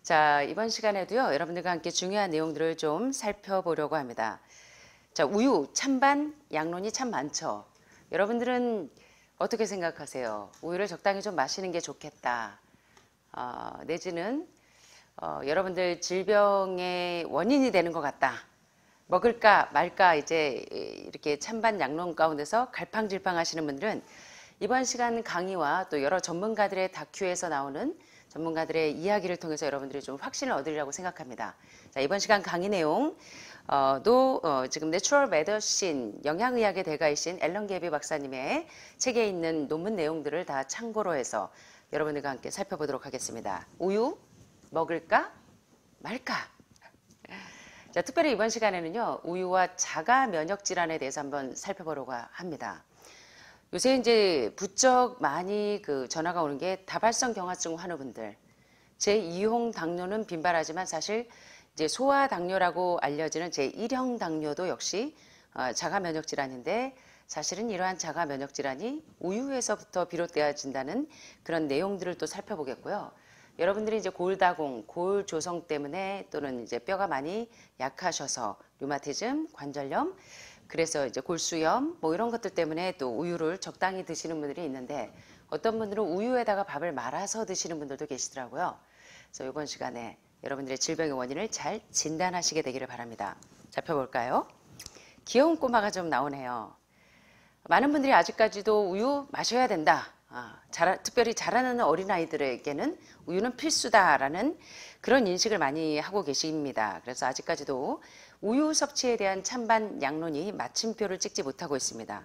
자, 이번 시간에도요, 여러분들과 함께 중요한 내용들을 좀 살펴보려고 합니다. 자, 우유, 찬반, 양론이 참 많죠. 여러분들은 어떻게 생각하세요? 우유를 적당히 좀 마시는 게 좋겠다. 내지는 여러분들 질병의 원인이 되는 것 같다. 먹을까 말까 이제 이렇게 찬반 양론 가운데서 갈팡질팡 하시는 분들은 이번 시간 강의와 또 여러 전문가들의 다큐에서 나오는 전문가들의 이야기를 통해서 여러분들이 좀 확신을 얻으리라고 생각합니다. 자, 이번 시간 강의 내용 지금 내추럴 메디신 영양의학의 대가이신 앨런 게비 박사님의 책에 있는 논문 내용들을 다 참고로 해서 여러분들과 함께 살펴보도록 하겠습니다. 우유 먹을까 말까? 자, 특별히 이번 시간에는요, 우유와 자가 면역 질환에 대해서 한번 살펴보려고 합니다. 요새 이제 부쩍 많이 전화가 오는 게 다발성 경화증 환우분들. 제2형 당뇨는 빈발하지만 사실 이제 소아당뇨라고 알려지는 제1형 당뇨도 역시 자가 면역 질환인데 사실은 이러한 자가 면역 질환이 우유에서부터 비롯되어진다는 그런 내용들을 또 살펴보겠고요. 여러분들이 이제 골다공, 골 조성 때문에 또는 이제 뼈가 많이 약하셔서 류마티즘, 관절염, 그래서 이제 골수염 뭐 이런 것들 때문에 또 우유를 적당히 드시는 분들이 있는데 어떤 분들은 우유에다가 밥을 말아서 드시는 분들도 계시더라고요. 그래서 이번 시간에 여러분들의 질병의 원인을 잘 진단하시게 되기를 바랍니다. 살펴볼까요? 귀여운 꼬마가 좀 나오네요. 많은 분들이 아직까지도 우유 마셔야 된다. 특별히 자라나는 어린아이들에게는 우유는 필수다라는 그런 인식을 많이 하고 계십니다. 그래서 아직까지도 우유 섭취에 대한 찬반 양론이 마침표를 찍지 못하고 있습니다.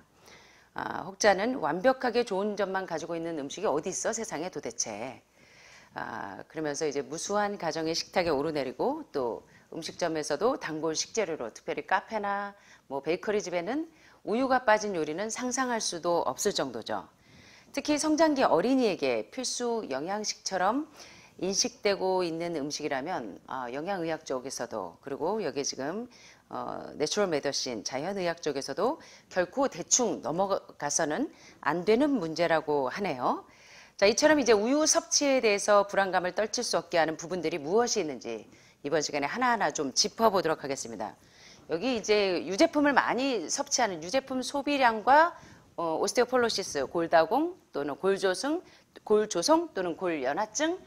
혹자는 완벽하게 좋은 점만 가지고 있는 음식이 어디 있어 세상에 도대체. 그러면서 이제 무수한 가정의 식탁에 오르내리고 또 음식점에서도 단골 식재료로 특별히 카페나 뭐 베이커리 집에는 우유가 빠진 요리는 상상할 수도 없을 정도죠. 특히 성장기 어린이에게 필수 영양식처럼 인식되고 있는 음식이라면 영양의학 쪽에서도 그리고 여기 지금 내추럴 메디신 자연의학 쪽에서도 결코 대충 넘어가서는 안 되는 문제라고 하네요. 자, 이처럼 이제 우유 섭취에 대해서 불안감을 떨칠 수 없게 하는 부분들이 무엇이 있는지 이번 시간에 하나하나 좀 짚어보도록 하겠습니다. 여기 이제 유제품을 많이 섭취하는 유제품 소비량과 오스테오폴로시스, 골다공 또는 골조성 또는 골연화증,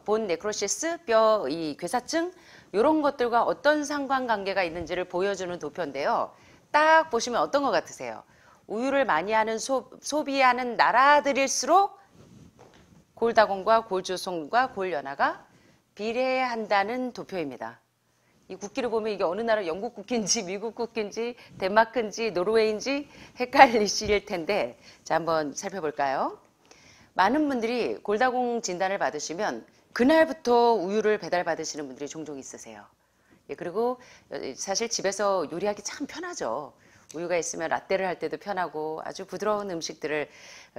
본 네크로시스, 뼈 괴사증 이런 것들과 어떤 상관관계가 있는지를 보여주는 도표인데요. 딱 보시면 어떤 것 같으세요? 우유를 많이 하는 소비하는 나라들일수록 골다공과 골조성과 골연화가 비례한다는 도표입니다. 이 국기를 보면 이게 어느 나라 영국 국기인지 미국 국기인지 덴마크인지 노르웨이인지 헷갈리실 텐데 자 한번 살펴볼까요? 많은 분들이 골다공 진단을 받으시면 그날부터 우유를 배달받으시는 분들이 종종 있으세요. 예, 그리고 사실 집에서 요리하기 참 편하죠. 우유가 있으면 라떼를 할 때도 편하고 아주 부드러운 음식들을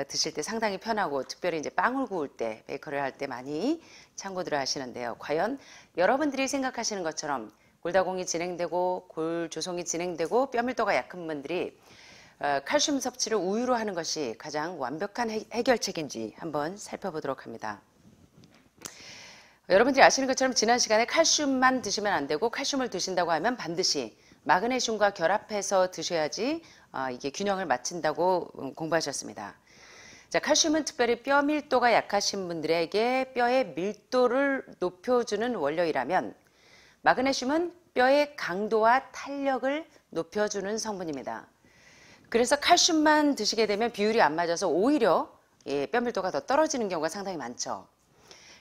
드실 때 상당히 편하고 특별히 이제 빵을 구울 때 베이커리를 할 때 많이 참고들을 하시는데요. 과연 여러분들이 생각하시는 것처럼 골다공이 진행되고 골 조성이 진행되고 뼈밀도가 약한 분들이 칼슘 섭취를 우유로 하는 것이 가장 완벽한 해결책인지 한번 살펴보도록 합니다. 여러분들이 아시는 것처럼 지난 시간에 칼슘만 드시면 안 되고 칼슘을 드신다고 하면 반드시 마그네슘과 결합해서 드셔야지 이게 균형을 맞춘다고 공부하셨습니다. 자, 칼슘은 특별히 뼈 밀도가 약하신 분들에게 뼈의 밀도를 높여주는 원료이라면 마그네슘은 뼈의 강도와 탄력을 높여주는 성분입니다. 그래서 칼슘만 드시게 되면 비율이 안 맞아서 오히려 뼈 밀도가 더 떨어지는 경우가 상당히 많죠.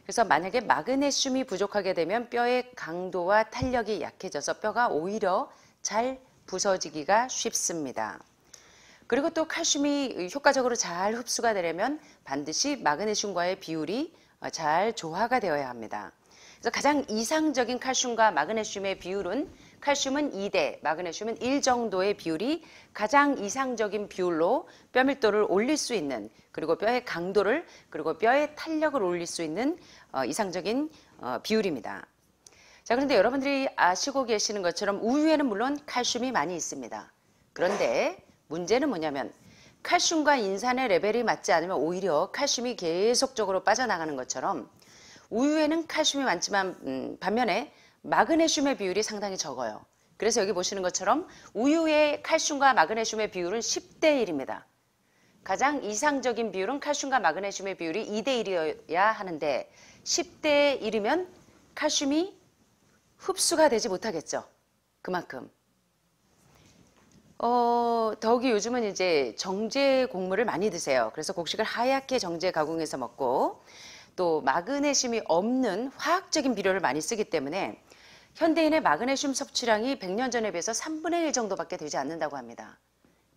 그래서 만약에 마그네슘이 부족하게 되면 뼈의 강도와 탄력이 약해져서 뼈가 오히려 잘 부서지기가 쉽습니다. 그리고 또 칼슘이 효과적으로 잘 흡수가 되려면 반드시 마그네슘과의 비율이 잘 조화가 되어야 합니다. 그래서 가장 이상적인 칼슘과 마그네슘의 비율은 칼슘은 2대, 마그네슘은 1 정도의 비율이 가장 이상적인 비율로 뼈 밀도를 올릴 수 있는 그리고 뼈의 강도를 그리고 뼈의 탄력을 올릴 수 있는 이상적인 비율입니다. 자, 그런데 여러분들이 아시고 계시는 것처럼 우유에는 물론 칼슘이 많이 있습니다. 그런데 문제는 뭐냐면 칼슘과 인산의 레벨이 맞지 않으면 오히려 칼슘이 계속적으로 빠져나가는 것처럼 우유에는 칼슘이 많지만 반면에 마그네슘의 비율이 상당히 적어요. 그래서 여기 보시는 것처럼 우유의 칼슘과 마그네슘의 비율은 10대 1입니다. 가장 이상적인 비율은 칼슘과 마그네슘의 비율이 2대 1이어야 하는데 10대 1이면 칼슘이 흡수가 되지 못하겠죠. 그만큼. 더욱이 요즘은 이제 정제 곡물을 많이 드세요. 그래서 곡식을 하얗게 정제 가공해서 먹고 또 마그네슘이 없는 화학적인 비료를 많이 쓰기 때문에 현대인의 마그네슘 섭취량이 100년 전에 비해서 3분의 1 정도밖에 되지 않는다고 합니다.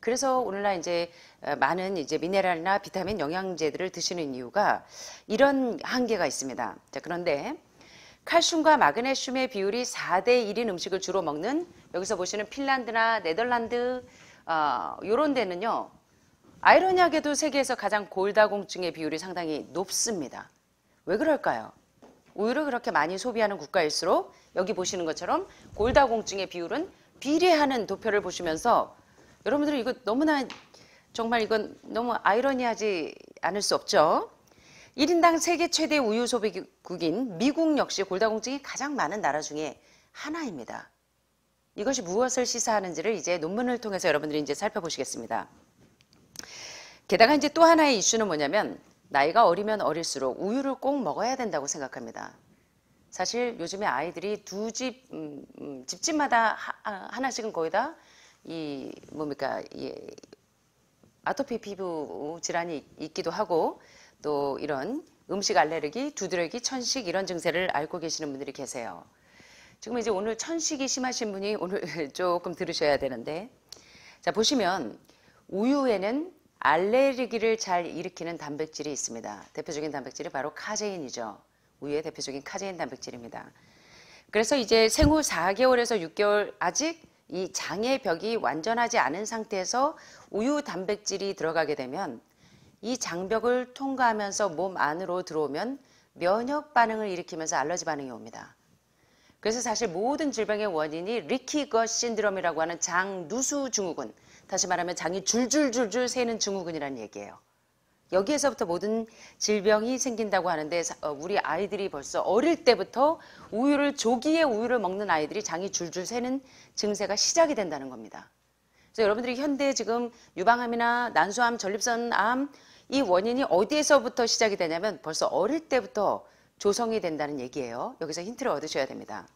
그래서 오늘날 이제 많은 이제 미네랄이나 비타민 영양제들을 드시는 이유가 이런 한계가 있습니다. 자, 그런데 칼슘과 마그네슘의 비율이 4대 1인 음식을 주로 먹는 여기서 보시는 핀란드나 네덜란드 이런 데는요. 아이러니하게도 세계에서 가장 골다공증의 비율이 상당히 높습니다. 왜 그럴까요? 우유를 그렇게 많이 소비하는 국가일수록 여기 보시는 것처럼 골다공증의 비율은 비례하는 도표를 보시면서 여러분들 이거 너무나 정말 이건 너무 아이러니하지 않을 수 없죠. 1인당 세계 최대 우유 소비국인 미국 역시 골다공증이 가장 많은 나라 중에 하나입니다. 이것이 무엇을 시사하는지를 이제 논문을 통해서 여러분들이 이제 살펴보시겠습니다. 게다가 이제 또 하나의 이슈는 뭐냐면 나이가 어리면 어릴수록 우유를 꼭 먹어야 된다고 생각합니다. 사실 요즘에 아이들이 집집마다 하나씩은 거의 다 이 아토피 피부 질환이 있기도 하고 또 이런 음식 알레르기, 두드러기, 천식 이런 증세를 앓고 계시는 분들이 계세요. 지금 이제 오늘 천식이 심하신 분이 오늘 조금 들으셔야 되는데 자 보시면 우유에는 알레르기를 잘 일으키는 단백질이 있습니다. 대표적인 단백질이 바로 카제인이죠. 우유의 대표적인 카제인 단백질입니다. 그래서 이제 생후 4개월에서 6개월 아직 이 장의 벽이 완전하지 않은 상태에서 우유 단백질이 들어가게 되면 이 장벽을 통과하면서 몸 안으로 들어오면 면역 반응을 일으키면서 알러지 반응이 옵니다. 그래서 사실 모든 질병의 원인이 리키 것 신드롬이라고 하는 장 누수 증후군, 다시 말하면 장이 줄줄줄줄 새는 증후군이라는 얘기예요. 여기에서부터 모든 질병이 생긴다고 하는데 우리 아이들이 벌써 어릴 때부터 조기에 우유를 먹는 아이들이 장이 줄줄 새는 증세가 시작이 된다는 겁니다. 그래서 여러분들이 현대 지금 유방암이나 난소암, 전립선암 이 원인이 어디에서부터 시작이 되냐면 벌써 어릴 때부터 조성이 된다는 얘기예요. 여기서 힌트를 얻으셔야 됩니다.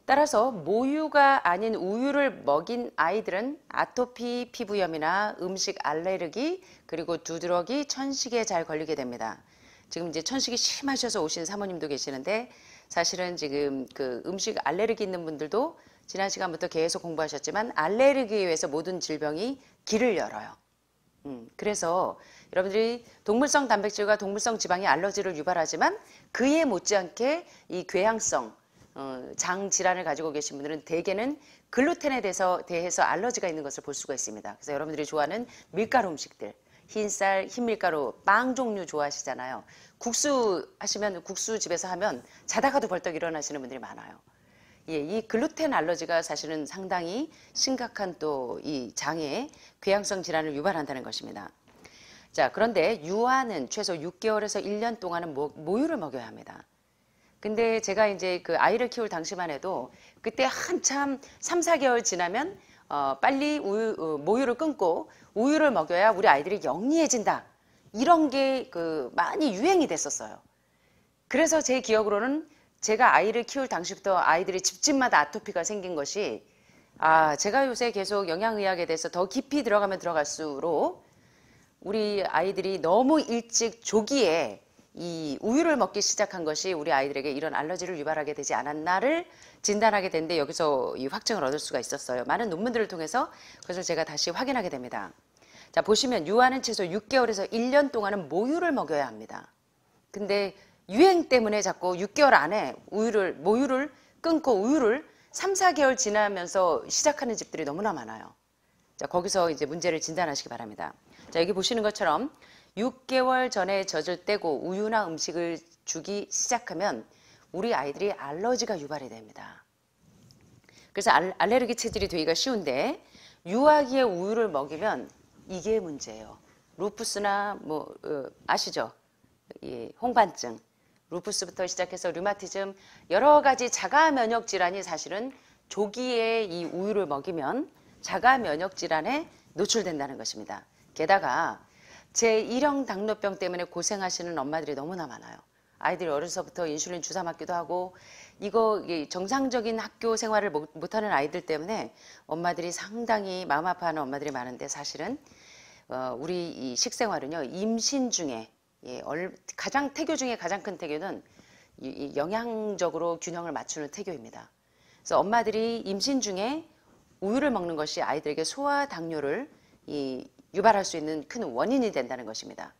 따라서 모유가 아닌 우유를 먹인 아이들은 아토피 피부염이나 음식 알레르기 그리고 두드러기, 천식에 잘 걸리게 됩니다. 지금 이제 천식이 심하셔서 오신 사모님도 계시는데 사실은 지금 그 음식 알레르기 있는 분들도 지난 시간부터 계속 공부하셨지만 알레르기에 의해서 모든 질병이 길을 열어요. 그래서 여러분들이 동물성 단백질과 동물성 지방이 알러지를 유발하지만 그에 못지않게 이 궤양성 장 질환을 가지고 계신 분들은 대개는 글루텐에 대해서 알러지가 있는 것을 볼 수가 있습니다. 그래서 여러분들이 좋아하는 밀가루 음식들, 흰쌀, 흰밀가루, 빵 종류 좋아하시잖아요. 국수 하시면 국수 집에서 하면 자다가도 벌떡 일어나시는 분들이 많아요. 예, 이 글루텐 알러지가 사실은 상당히 심각한 또 이 장의 궤양성 질환을 유발한다는 것입니다. 자, 그런데 유아는 최소 6개월에서 1년 동안은 모유를 먹여야 합니다. 근데 제가 이제 그 아이를 키울 당시만 해도 그때 한참 3, 4개월 지나면 빨리 모유를 끊고 우유를 먹여야 우리 아이들이 영리해진다. 이런 게 많이 유행이 됐었어요. 그래서 제 기억으로는 제가 아이를 키울 당시부터 아이들이 집집마다 아토피가 생긴 것이 제가 요새 계속 영양의학에 대해서 더 깊이 들어가면 들어갈수록 우리 아이들이 너무 일찍 조기에 이 우유를 먹기 시작한 것이 우리 아이들에게 이런 알러지를 유발하게 되지 않았나를 진단하게 됐는데 여기서 이 확증을 얻을 수가 있었어요. 많은 논문들을 통해서 그래서 제가 다시 확인하게 됩니다. 자 보시면 유아는 최소 6개월에서 1년 동안은 모유를 먹여야 합니다. 근데 유행 때문에 자꾸 6개월 안에 모유를 끊고 우유를 3, 4개월 지나면서 시작하는 집들이 너무나 많아요. 자 거기서 이제 문제를 진단하시기 바랍니다. 자 여기 보시는 것처럼 6개월 전에 젖을 떼고 우유나 음식을 주기 시작하면 우리 아이들이 알러지가 유발이 됩니다. 그래서 알레르기 체질이 되기가 쉬운데 유아기의 우유를 먹이면 이게 문제예요. 루푸스나 아시죠? 이 홍반증, 루푸스부터 시작해서 류마티즘 여러 가지 자가 면역 질환이 사실은 조기에 이 우유를 먹이면 자가 면역 질환에 노출된다는 것입니다. 게다가 제1형 당뇨병 때문에 고생하시는 엄마들이 너무나 많아요. 아이들이 어려서부터 인슐린 주사 맞기도 하고 이거 정상적인 학교 생활을 못하는 아이들 때문에 엄마들이 상당히 마음 아파하는 엄마들이 많은데 사실은 우리 이 식생활은요 임신 중에 태교 중에 가장 큰 태교는 영양적으로 균형을 맞추는 태교입니다. 그래서 엄마들이 임신 중에 우유를 먹는 것이 아이들에게 소아 당뇨를 유발할 수 있는 큰 원인이 된다는 것입니다.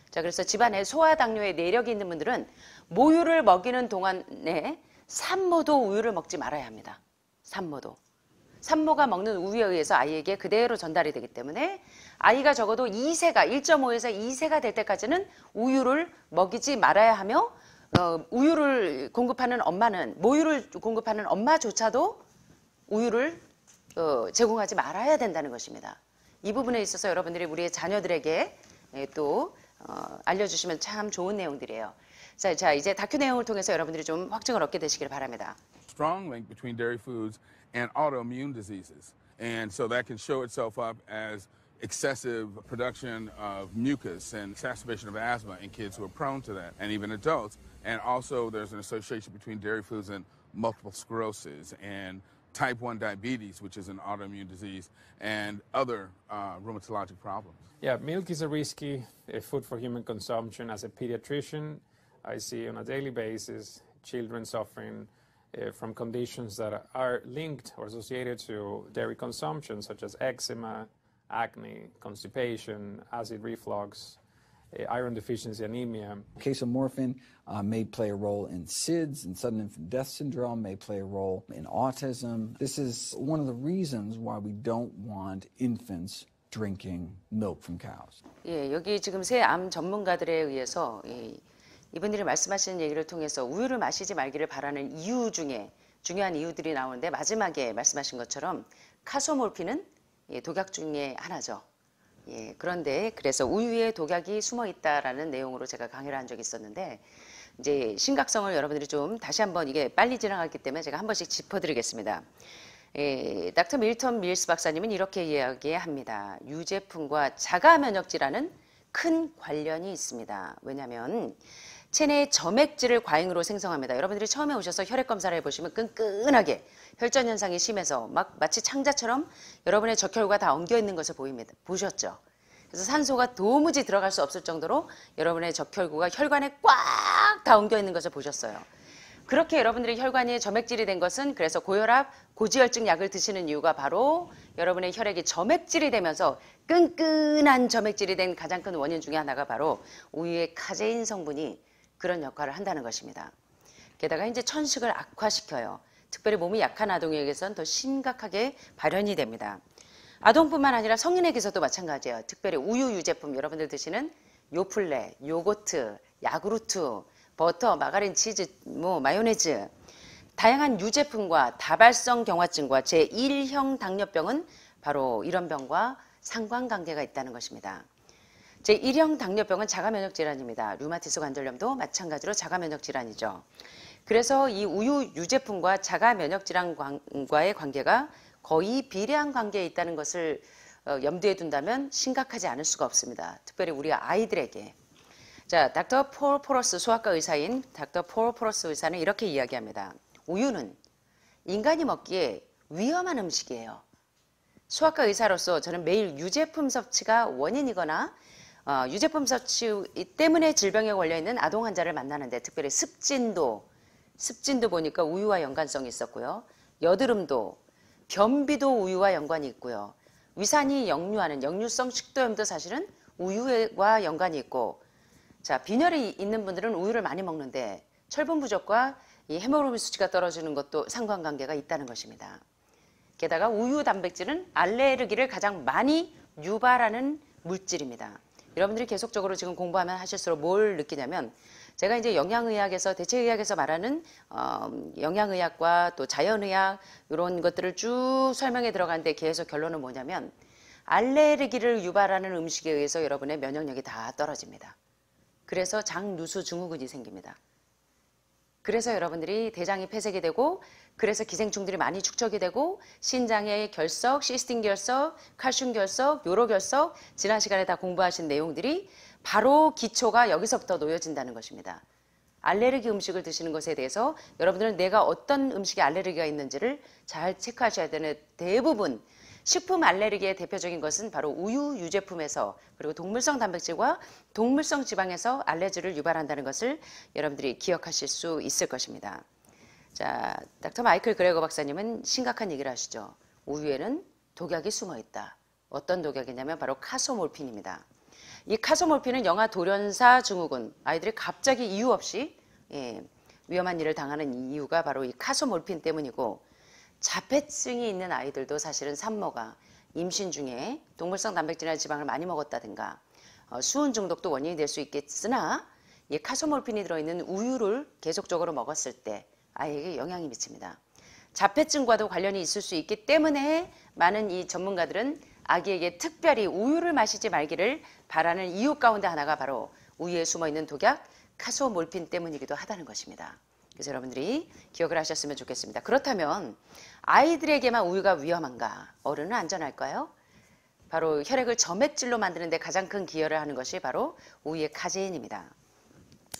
자, 그래서 집안에 소아 당뇨에 내력이 있는 분들은 모유를 먹이는 동안에 산모도 우유를 먹지 말아야 합니다. 산모도. 산모가 먹는 우유에 의해서 아이에게 그대로 전달이 되기 때문에 아이가 적어도 1.5에서 2세가 될 때까지는 우유를 먹이지 말아야 하며 우유를 공급하는 엄마는 모유를 공급하는 엄마조차도 우유를 제공하지 말아야 된다는 것입니다. 이 부분에 있어서 여러분들이 우리의 자녀들에게 또 알려주시면 참 좋은 내용들이에요. 자, 이제 다큐 내용을 통해서 여러분들이 좀 확증을 얻게 되시길 바랍니다. Strong link between dairy foods and autoimmune diseases. And so that can show itself up as excessive production of mucus and exacerbation of asthma in kids who are prone to that, and even adults. And also there's an association between dairy foods and multiple sclerosis and type 1 diabetes, which is an autoimmune disease, and other rheumatologic problems. Yeah, milk is a risky food for human consumption. As a pediatrician, I see on a daily basis children suffering from conditions that are linked or associated to dairy consumption, such as eczema, acne, constipation, acid reflux, iron deficiency anemia. Casomorphin may play a role in SIDS, and sudden infant death syndrome, may play a role in autism. This is one of the reasons why we don't want infants drinking milk from cows. 예, 여기 지금 새 암 전문가들에 의해서 이분들이 말씀하시는 얘기를 통해서 우유를 마시지 말기를 바라는 이유 중에 중요한 이유들이 나오는데 마지막에 말씀하신 것처럼 카소몰핀은 독약 중에 하나죠. 예, 그런데 그래서 우유에 독약이 숨어 있다라는 내용으로 제가 강의를 한 적이 있었는데 이제 심각성을 여러분들이 좀 다시 한번 이게 빨리 지나갔기 때문에 제가 한 번씩 짚어드리겠습니다. 닥터 밀턴 밀스 박사님은 이렇게 이야기합니다. 유제품과 자가 면역 질환은 큰 관련이 있습니다. 왜냐하면 체내에 점액질을 과잉으로 생성합니다. 여러분들이 처음에 오셔서 혈액 검사를 해보시면 끈끈하게 혈전 현상이 심해서 마치 창자처럼 여러분의 적혈구가 다 엉겨 있는 것을 보셨죠? 그래서 산소가 도무지 들어갈 수 없을 정도로 여러분의 적혈구가 혈관에 꽉 다 엉겨 있는 것을 보셨어요. 그렇게 여러분들의 혈관이 점액질이 된 것은 그래서 고혈압, 고지혈증 약을 드시는 이유가 바로 여러분의 혈액이 점액질이 되면서 끈끈한 점액질이 된 가장 큰 원인 중에 하나가 바로 우유의 카제인 성분이 그런 역할을 한다는 것입니다. 게다가 이제 천식을 악화시켜요. 특별히 몸이 약한 아동에게선 더 심각하게 발현이 됩니다. 아동뿐만 아니라 성인에게서도 마찬가지예요. 특별히 우유 유제품 여러분들 드시는 요플레, 요거트, 야구르트, 버터, 마가린, 치즈, 마요네즈 다양한 유제품과 다발성 경화증과 제1형 당뇨병은 바로 이런 병과 상관관계가 있다는 것입니다. 제1형 당뇨병은 자가면역 질환입니다. 류마티스 관절염도 마찬가지로 자가면역 질환이죠. 그래서 이 우유 유제품과 자가면역 질환과의 관계가 거의 비례한 관계에 있다는 것을 염두에 둔다면 심각하지 않을 수가 없습니다. 특별히 우리 아이들에게. 자, 닥터 폴 포러스 소아과 의사인 닥터 폴 포러스 의사는 이렇게 이야기합니다. 우유는 인간이 먹기에 위험한 음식이에요. 소아과 의사로서 저는 매일 유제품 섭취가 원인이거나 유제품 섭취 때문에 질병에 걸려있는 아동 환자를 만나는데 특별히 습진도 보니까 우유와 연관성이 있었고요. 여드름도, 변비도 우유와 연관이 있고요. 위산이 역류하는 역류성 식도염도 사실은 우유와 연관이 있고 자, 빈혈이 있는 분들은 우유를 많이 먹는데 철분 부족과 이 헤모글로빈 수치가 떨어지는 것도 상관관계가 있다는 것입니다. 게다가 우유 단백질은 알레르기를 가장 많이 유발하는 물질입니다. 여러분들이 계속적으로 지금 공부하면 하실수록 뭘 느끼냐면 제가 이제 영양의학에서 대체의학에서 말하는 영양의학과 또 자연의학 이런 것들을 쭉 설명해 들어가는데 계속 결론은 뭐냐면 알레르기를 유발하는 음식에 의해서 여러분의 면역력이 다 떨어집니다. 그래서 장누수 증후군이 생깁니다. 그래서 여러분들이 대장이 폐색이 되고 그래서 기생충들이 많이 축적이 되고 신장의 결석, 시스틴 결석, 칼슘 결석, 요로 결석 지난 시간에 다 공부하신 내용들이 바로 기초가 여기서부터 놓여진다는 것입니다. 알레르기 음식을 드시는 것에 대해서 여러분들은 내가 어떤 음식에 알레르기가 있는지를 잘 체크하셔야 되는 대부분 식품 알레르기의 대표적인 것은 바로 우유, 유제품에서 그리고 동물성 단백질과 동물성 지방에서 알레르기를 유발한다는 것을 여러분들이 기억하실 수 있을 것입니다. 자, 닥터 마이클 그레거 박사님은 심각한 얘기를 하시죠. 우유에는 독약이 숨어 있다. 어떤 독약이냐면 바로 카소몰핀입니다. 이 카소몰핀은 영아 돌연사 증후군, 아이들이 갑자기 이유 없이 위험한 일을 당하는 이유가 바로 이 카소몰핀 때문이고 자폐증이 있는 아이들도 사실은 산모가 임신 중에 동물성 단백질이나 지방을 많이 먹었다든가 수은 중독도 원인이 될 수 있겠으나 이 카소몰핀이 들어있는 우유를 계속적으로 먹었을 때 아이에게 영향이 미칩니다. 자폐증과도 관련이 있을 수 있기 때문에 많은 이 전문가들은 아기에게 특별히 우유를 마시지 말기를 바라는 이유 가운데 하나가 바로 우유에 숨어있는 독약 카소몰핀 때문이기도 하다는 것입니다. 그래서 여러분들이 기억을 하셨으면 좋겠습니다. 그렇다면 아이들에게만 우유가 위험한가? 어른은 안전할까요? 바로 혈액을 점액질로 만드는 데 가장 큰 기여를 하는 것이 바로 우유의 카제인입니다.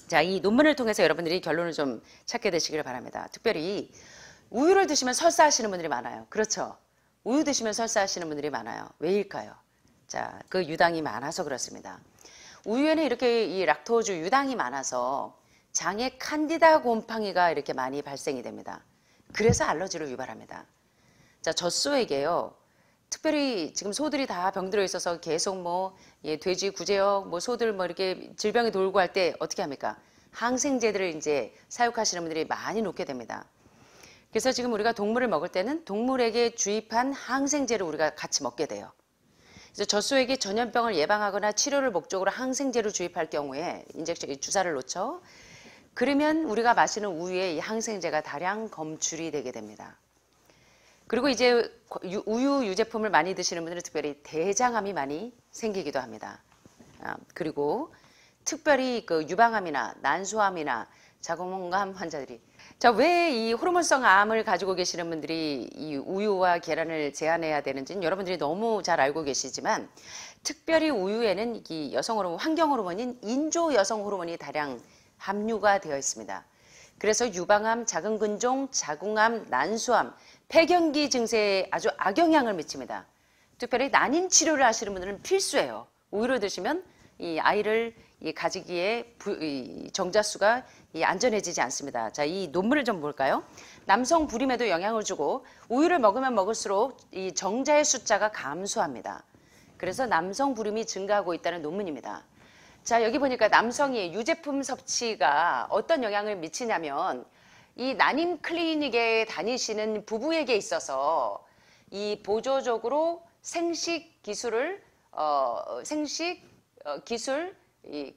자, 이 논문을 통해서 여러분들이 결론을 좀 찾게 되시기를 바랍니다. 특별히 우유를 드시면 설사하시는 분들이 많아요. 그렇죠? 우유 드시면 설사하시는 분들이 많아요. 왜일까요? 자, 그 유당이 많아서 그렇습니다. 우유에는 이렇게 이 락토즈 유당이 많아서 장에 칸디다 곰팡이가 이렇게 많이 발생이 됩니다. 그래서 알러지를 유발합니다. 자, 젖소에게요. 특별히 지금 소들이 다 병들어 있어서 계속 돼지, 구제역, 소들 이렇게 질병이 돌고 할 때 어떻게 합니까? 항생제들을 이제 사육하시는 분들이 많이 놓게 됩니다. 그래서 지금 우리가 동물을 먹을 때는 동물에게 주입한 항생제를 우리가 같이 먹게 돼요. 그래서 젖소에게 전염병을 예방하거나 치료를 목적으로 항생제를 주입할 경우에 인젝션 주사를 놓죠. 그러면 우리가 마시는 우유에 이 항생제가 다량 검출이 되게 됩니다. 그리고 이제 우유 유제품을 많이 드시는 분들은 특별히 대장암이 많이 생기기도 합니다. 그리고 특별히 그 유방암이나 난소암이나 자궁암 환자들이 왜 이 호르몬성 암을 가지고 계시는 분들이 이 우유와 계란을 제한해야 되는지는 여러분들이 너무 잘 알고 계시지만 특별히 우유에는 이 여성 호르몬, 환경 호르몬인 인조 여성 호르몬이 다량 함유가 되어 있습니다. 그래서 유방암, 자궁근종, 자궁암, 난소암, 폐경기 증세에 아주 악영향을 미칩니다. 특별히 난임 치료를 하시는 분들은 필수예요. 우유를 드시면 이 아이를 가지기에 정자수가 안전해지지 않습니다. 자, 이 논문을 좀 볼까요? 남성 불임에도 영향을 주고 우유를 먹으면 먹을수록 이 정자의 숫자가 감소합니다. 그래서 남성 불임이 증가하고 있다는 논문입니다. 자, 여기 보니까 남성이 유제품 섭취가 어떤 영향을 미치냐면 이 난임 클리닉에 다니시는 부부에게 있어서 이 보조적으로 생식 기술을 이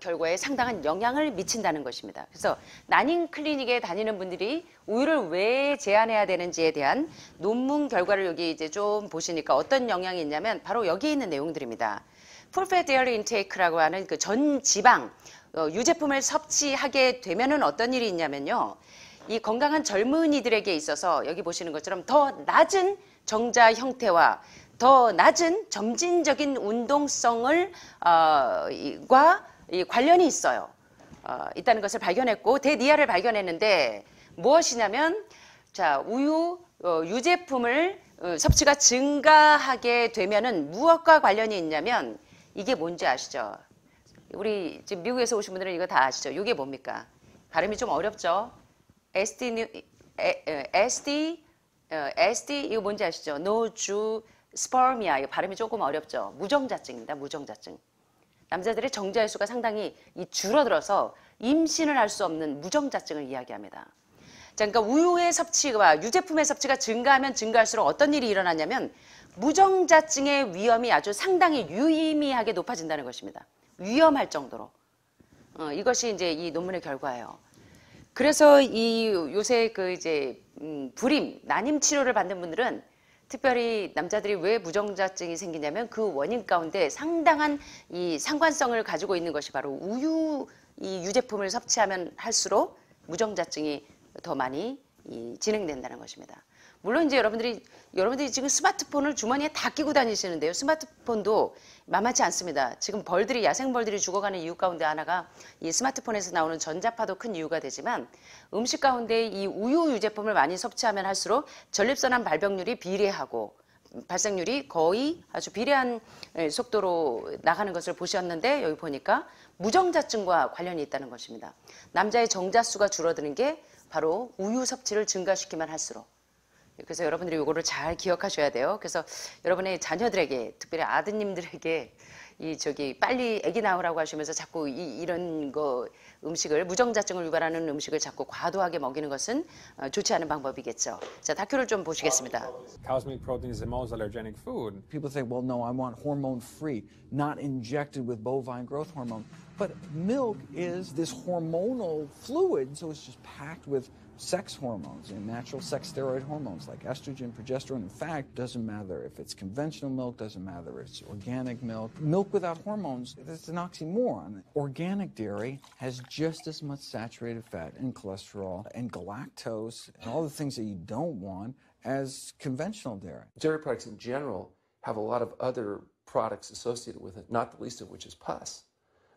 결과에 상당한 영향을 미친다는 것입니다. 그래서 난임 클리닉에 다니는 분들이 우유를 왜 제한해야 되는지에 대한 논문 결과를 여기 이제 좀 보시니까 어떤 영향이 있냐면 바로 여기 있는 내용들입니다. 풀팻 데어리 인테이크라고 하는 그 전 지방 유제품을 섭취하게 되면은 어떤 일이 있냐면요. 이 건강한 젊은이들에게 있어서 여기 보시는 것처럼 더 낮은 정자 형태와 더 낮은 점진적인 운동성을 관련이 있다는 것을 발견했고 대니아를 발견했는데 무엇이냐면 자, 우유 유제품을 섭취가 증가하게 되면은 무엇과 관련이 있냐면 이게 뭔지 아시죠? 우리 지금 미국에서 오신 분들은 이거 다 아시죠? 이게 뭡니까? 발음이 좀 어렵죠? SD 이거 뭔지 아시죠? 노주스퍼미아 이거 발음이 조금 어렵죠? 무정자증입니다. 무정자증. 남자들의 정자의 수가 상당히 줄어들어서 임신을 할 수 없는 무정자증을 이야기합니다. 자, 그러니까 우유의 섭취와 유제품의 섭취가 증가하면 증가할수록 어떤 일이 일어나냐면 무정자증의 위험이 아주 상당히 유의미하게 높아진다는 것입니다. 위험할 정도로. 이것이 이제 이 논문의 결과예요. 그래서 이 요새 그 이제 불임, 난임 치료를 받는 분들은 특별히 남자들이 왜 무정자증이 생기냐면 그 원인 가운데 상당한 이 상관성을 가지고 있는 것이 바로 우유 이 유제품을 섭취하면 할수록 무정자증이 더 많이 진행된다는 것입니다. 물론 이제 여러분들이 지금 스마트폰을 주머니에 다 끼고 다니시는데요. 스마트폰도 만만치 않습니다. 지금 벌들이 야생벌들이 죽어가는 이유 가운데 하나가 이 스마트폰에서 나오는 전자파도 큰 이유가 되지만 음식 가운데 이 우유 유제품을 많이 섭취하면 할수록 전립선암 발병률이 비례하고 발생률이 거의 아주 비례한 속도로 나가는 것을 보셨는데 여기 보니까 무정자증과 관련이 있다는 것입니다. 남자의 정자수가 줄어드는 게 바로 우유 섭취를 증가시키면 할수록. 그래서 여러분들이 이거를 잘 기억하셔야 돼요. 그래서 여러분의 자녀들에게, 특별히 아드님들에게 빨리 아기 낳으라고 하시면서 자꾸 이런 거 음식을 무정자증을 유발하는 음식을 자꾸 과도하게 먹이는 것은 좋지 않은 방법이겠죠. 자, 다큐를 좀 보시겠습니다. Cow's milk protein is the most allergenic food. People say, well, no, I want hormone-free, not injected with bovine growth hormone. But milk is this hormonal fluid, so it's just packed with sex hormones and natural sex steroid hormones like estrogen, progesterone. In fact, doesn't matter if it's conventional milk, doesn't matter if it's organic milk. Milk without hormones, it's an oxymoron. Organic dairy has just as much saturated fat and cholesterol and galactose and all the things that you don't want as conventional dairy. Dairy products in general have a lot of other products associated with it, not the least of which is pus.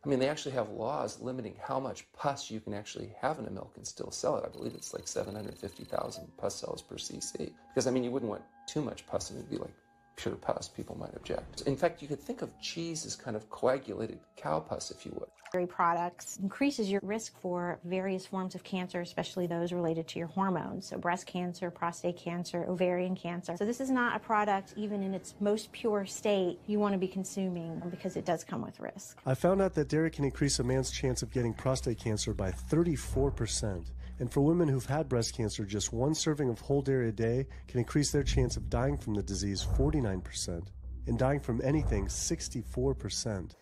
I mean, they actually have laws limiting how much pus you can actually have in a milk and still sell it. I believe it's like 750,000 pus cells per cc. Because, I mean, you wouldn't want too much pus. I mean, it'd be like pure pus. People might object. In fact, you could think of cheese as kind of coagulated cow pus, if you would. Dairy products increases your risk for various forms of cancer, especially those related to your hormones. So breast cancer, prostate cancer, ovarian cancer. So this is not a product, even in its most pure state, you want to be consuming because it does come with risk. I found out that dairy can increase a man's chance of getting prostate cancer by 34%. And for women who've had breast cancer, just one serving of whole dairy a day can increase their chance of dying from the disease 49%. And dying from anything 64%.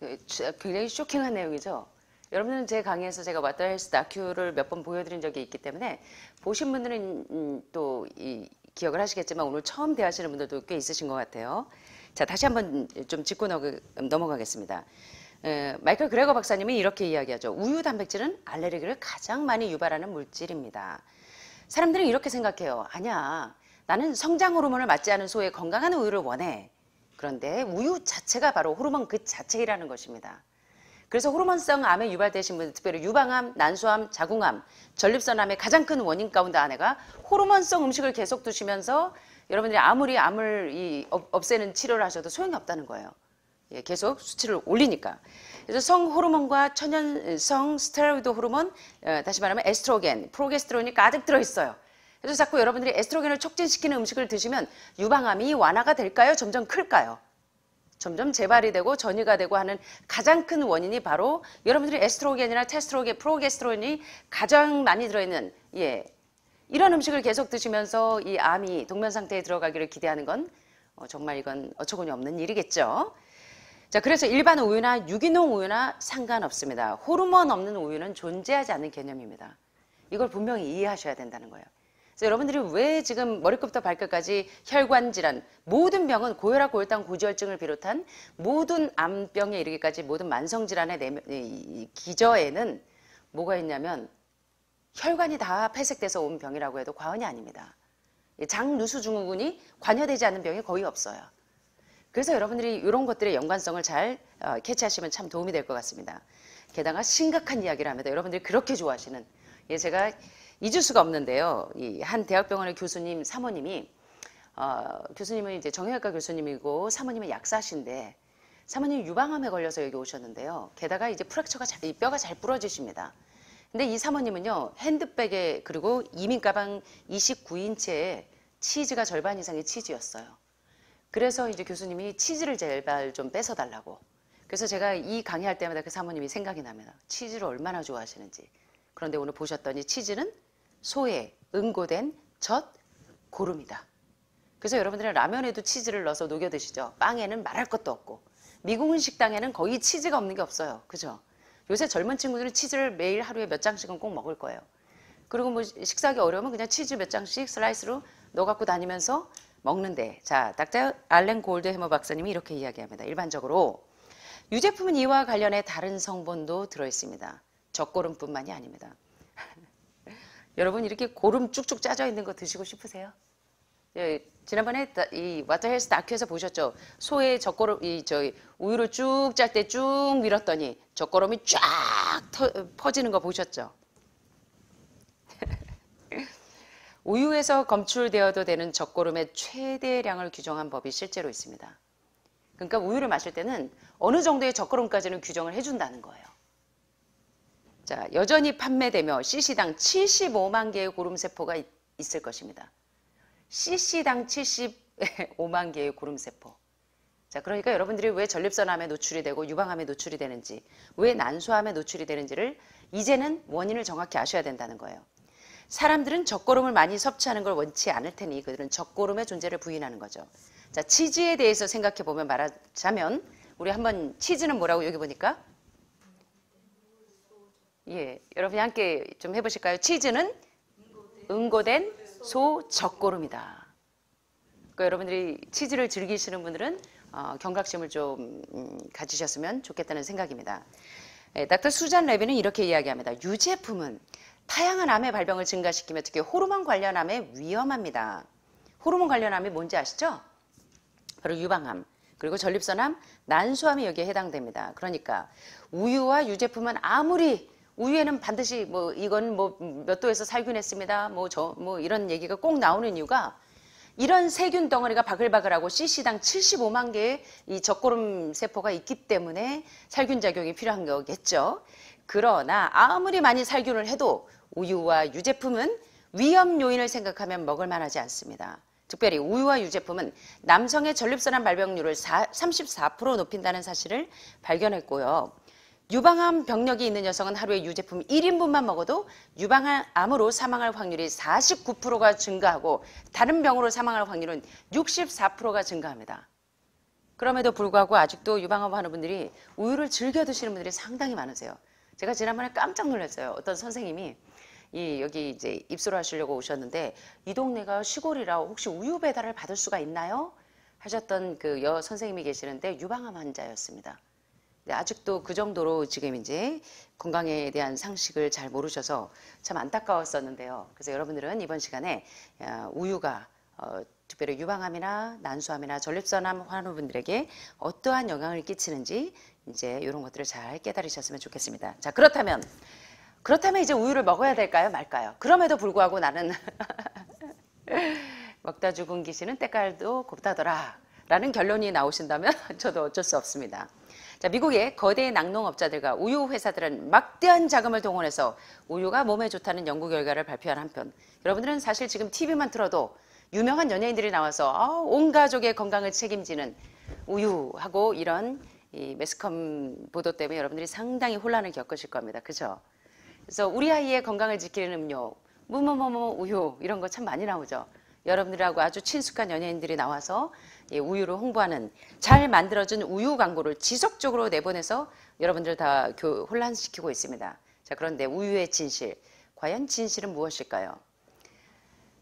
굉장히 쇼킹한 내용이죠. 여러분은 제 강의에서 제가 왔다 헬스 다큐를 몇 번 보여드린 적이 있기 때문에 보신 분들은 또 기억을 하시겠지만 오늘 처음 대하시는 분들도 꽤 있으신 것 같아요. 자, 다시 한번 좀 짚고 넘어가겠습니다. 마이클 그레거 박사님이 이렇게 이야기하죠. 우유 단백질은 알레르기를 가장 많이 유발하는 물질입니다. 사람들은 이렇게 생각해요. 아니야, 나는 성장 호르몬을 맞지 않은 소의 건강한 우유를 원해. 그런데 우유 자체가 바로 호르몬 그 자체이라는 것입니다. 그래서 호르몬성 암에 유발되신 분들, 특별히 유방암, 난소암, 자궁암, 전립선암의 가장 큰 원인 가운데 하나가 호르몬성 음식을 계속 드시면서 여러분들이 아무리 암을 없애는 치료를 하셔도 소용이 없다는 거예요. 예, 계속 수치를 올리니까. 그래서 성 호르몬과 천연성 스테로이드 호르몬, 다시 말하면 에스트로겐, 프로게스테론이 가득 들어있어요. 그래서 자꾸 여러분들이 에스트로겐을 촉진시키는 음식을 드시면 유방암이 완화가 될까요? 점점 클까요? 점점 재발이 되고 전이가 되고 하는 가장 큰 원인이 바로 여러분들이 에스트로겐이나 테스트로겐, 프로게스테론이 가장 많이 들어있는 이런 음식을 계속 드시면서 이 암이 동면 상태에 들어가기를 기대하는 건 정말 이건 어처구니 없는 일이겠죠. 자, 그래서 일반 우유나 유기농 우유나 상관없습니다. 호르몬 없는 우유는 존재하지 않는 개념입니다. 이걸 분명히 이해하셔야 된다는 거예요. 그래서 여러분들이 왜 지금 머리끝부터 발끝까지 혈관 질환, 모든 병은 고혈압, 고혈당, 고지혈증을 비롯한 모든 암병에 이르기까지 모든 만성 질환의 기저에는 뭐가 있냐면 혈관이 다 폐색돼서 온 병이라고 해도 과언이 아닙니다. 장누수증후군이 관여되지 않는 병이 거의 없어요. 그래서 여러분들이 이런 것들의 연관성을 잘 캐치하시면 참 도움이 될 것 같습니다. 게다가 심각한 이야기를 합니다. 여러분들이 그렇게 좋아하시는, 제가 잊을 수가 없는데요. 이 한 대학병원의 교수님 사모님이 교수님은 이제 정형외과 교수님이고 사모님은 약사신데 사모님이 유방암에 걸려서 여기 오셨는데요. 게다가 이제 프랙처가 뼈가 잘 부러지십니다. 근데 이 사모님은요, 핸드백에 그리고 이민 가방 29인치에 치즈가 절반 이상의 치즈였어요. 그래서 이제 교수님이 치즈를 제발 좀 뺏어달라고. 그래서 제가 이 강의할 때마다 그 사모님이 생각이 납니다. 치즈를 얼마나 좋아하시는지. 그런데 오늘 보셨더니 치즈는 소에 응고된 젖 고름이다. 그래서 여러분들은 라면에도 치즈를 넣어서 녹여 드시죠. 빵에는 말할 것도 없고 미국은 식당에는 거의 치즈가 없는 게 없어요. 그죠? 요새 젊은 친구들은 치즈를 매일 하루에 몇 장씩은 꼭 먹을 거예요. 그리고 뭐 식사하기 어려우면 그냥 치즈 몇 장씩 슬라이스로 넣어 갖고 다니면서 먹는데, 자, 닥터 알렌 골드해머 박사님이 이렇게 이야기합니다. 일반적으로 유제품은 이와 관련해 다른 성분도 들어있습니다. 젖고름뿐만이 아닙니다. 여러분 이렇게 고름 쭉쭉 짜져 있는 거 드시고 싶으세요? 예, 지난번에 이 와터헬스 다큐에서 보셨죠? 소의 젖고름, 우유를 쭉 짤 때 쭉 밀었더니 젖고름이 쫙 퍼지는 거 보셨죠? 우유에서 검출되어도 되는 젖고름의 최대량을 규정한 법이 실제로 있습니다. 그러니까 우유를 마실 때는 어느 정도의 젖고름까지는 규정을 해준다는 거예요. 자, 여전히 판매되며 cc당 75만 개의 고름세포가 있을 것입니다. cc당 75만 개의 고름세포. 자, 그러니까 여러분들이 왜 전립선암에 노출이 되고 유방암에 노출이 되는지, 왜 난소암에 노출이 되는지를 이제는 원인을 정확히 아셔야 된다는 거예요. 사람들은 젖고름을 많이 섭취하는 걸 원치 않을 테니 그들은 젖고름의 존재를 부인하는 거죠. 자, 치즈에 대해서 생각해 보면 말하자면, 우리 한번 치즈는 뭐라고 여기 보니까? 예, 여러분이 함께 좀 해보실까요? 치즈는 응고된 소 젖고름이다. 그러니까 여러분들이 치즈를 즐기시는 분들은 경각심을 좀 가지셨으면 좋겠다는 생각입니다. 닥터 수잔 레비는 이렇게 이야기합니다. 유제품은 다양한 암의 발병을 증가시키며 특히 호르몬 관련 암에 위험합니다. 호르몬 관련 암이 뭔지 아시죠? 바로 유방암, 그리고 전립선암, 난소암이 여기에 해당됩니다. 그러니까 우유와 유제품은 아무리 우유에는 반드시 뭐 이건 뭐 몇 도에서 살균했습니다. 뭐 이런 얘기가 꼭 나오는 이유가 이런 세균 덩어리가 바글바글하고 cc당 75만 개의 이 젖고름 세포가 있기 때문에 살균 작용이 필요한 거겠죠. 그러나 아무리 많이 살균을 해도 우유와 유제품은 위험 요인을 생각하면 먹을 만하지 않습니다. 특별히 우유와 유제품은 남성의 전립선암 발병률을 34% 높인다는 사실을 발견했고요. 유방암 병력이 있는 여성은 하루에 유제품 1인분만 먹어도 유방암으로 사망할 확률이 49%가 증가하고 다른 병으로 사망할 확률은 64%가 증가합니다. 그럼에도 불구하고 아직도 유방암 하는 분들이 우유를 즐겨 드시는 분들이 상당히 많으세요. 제가 지난번에 깜짝 놀랐어요. 어떤 선생님이 여기 이제 입소를 하시려고 오셨는데 이 동네가 시골이라 혹시 우유 배달을 받을 수가 있나요? 하셨던 그 선생님이 계시는데 유방암 환자였습니다. 아직도 그 정도로 지금 이제 건강에 대한 상식을 잘 모르셔서 참 안타까웠었는데요. 그래서 여러분들은 이번 시간에 우유가 특별히 유방암이나 난소암이나 전립선암 환우분들에게 어떠한 영향을 끼치는지 이제 이런 것들을 잘 깨달으셨으면 좋겠습니다. 자, 그렇다면 이제 우유를 먹어야 될까요, 말까요? 그럼에도 불구하고 나는 먹다 죽은 귀신은 때깔도 곱다더라 라는 결론이 나오신다면 저도 어쩔 수 없습니다. 자, 미국의 거대 낙농업자들과 우유 회사들은 막대한 자금을 동원해서 우유가 몸에 좋다는 연구 결과를 발표한 한편, 여러분들은 사실 지금 TV만 틀어도 유명한 연예인들이 나와서 온 가족의 건강을 책임지는 우유하고 이런 이 매스컴 보도 때문에 여러분들이 상당히 혼란을 겪으실 겁니다. 그죠? 그래서 우리 아이의 건강을 지키는 음료, 우유 이런 거 참 많이 나오죠. 여러분들하고 아주 친숙한 연예인들이 나와서 우유를 홍보하는 잘 만들어진 우유 광고를 지속적으로 내보내서 여러분들 다 혼란시키고 있습니다. 자, 그런데 우유의 진실, 과연 진실은 무엇일까요?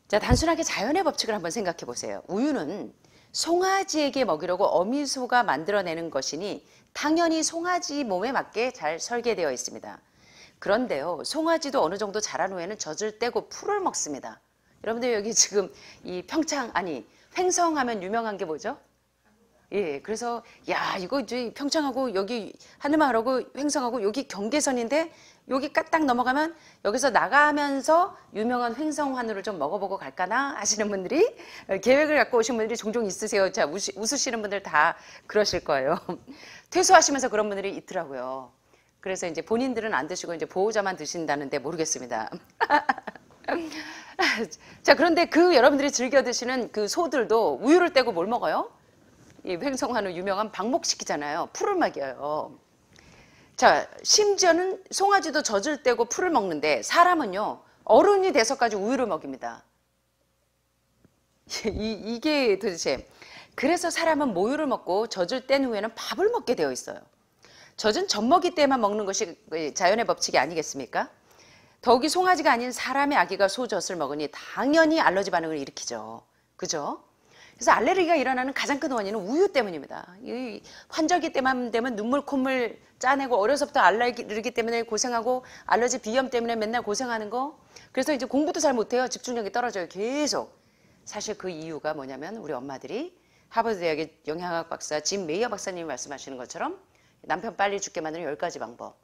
자, 단순하게 자연의 법칙을 한번 생각해 보세요. 우유는 송아지에게 먹이려고 어미소가 만들어내는 것이니 당연히 송아지 몸에 맞게 잘 설계되어 있습니다. 그런데요, 송아지도 어느 정도 자란 후에는 젖을 떼고 풀을 먹습니다. 여러분들 여기 지금 이 횡성하면 유명한 게 뭐죠? 예, 그래서 야, 이거 이제 평창하고 여기 하늘마을하고 횡성하고 여기 경계선인데 여기 까딱 넘어가면 여기서 나가면서 유명한 횡성한우를 좀 먹어보고 갈까나 하시는 분들이 계획을 갖고 오신 분들이 종종 있으세요. 자, 웃으시는 분들 다 그러실 거예요. 퇴소하시면서 그런 분들이 있더라고요. 그래서 이제 본인들은 안 드시고 이제 보호자만 드신다는데 모르겠습니다. 자, 그런데 그 여러분들이 즐겨 드시는 그 소들도 우유를 떼고 뭘 먹어요? 이 횡성한우 유명한 방목시키잖아요. 풀을 먹여요. 자, 심지어는 송아지도 젖을 떼고 풀을 먹는데 사람은요, 어른이 돼서까지 우유를 먹입니다. 이게 도대체, 그래서 사람은 모유를 먹고 젖을 뗀 후에는 밥을 먹게 되어 있어요. 젖은 젖먹이 때만 먹는 것이 자연의 법칙이 아니겠습니까? 더욱이 송아지가 아닌 사람의 아기가 소젖을 먹으니 당연히 알러지 반응을 일으키죠. 그죠? 그래서 알레르기가 일어나는 가장 큰 원인은 우유 때문입니다. 이 환절기 때만 되면 눈물 콧물 짜내고 어려서부터 알레르기 때문에 고생하고 알러지 비염 때문에 맨날 고생하는 거. 그래서 이제 공부도 잘 못해요. 집중력이 떨어져요. 계속. 사실 그 이유가 뭐냐면 우리 엄마들이 하버드 대학의 영양학 박사 짐 메이어 박사님이 말씀하시는 것처럼 남편 빨리 죽게 만드는 10가지 방법,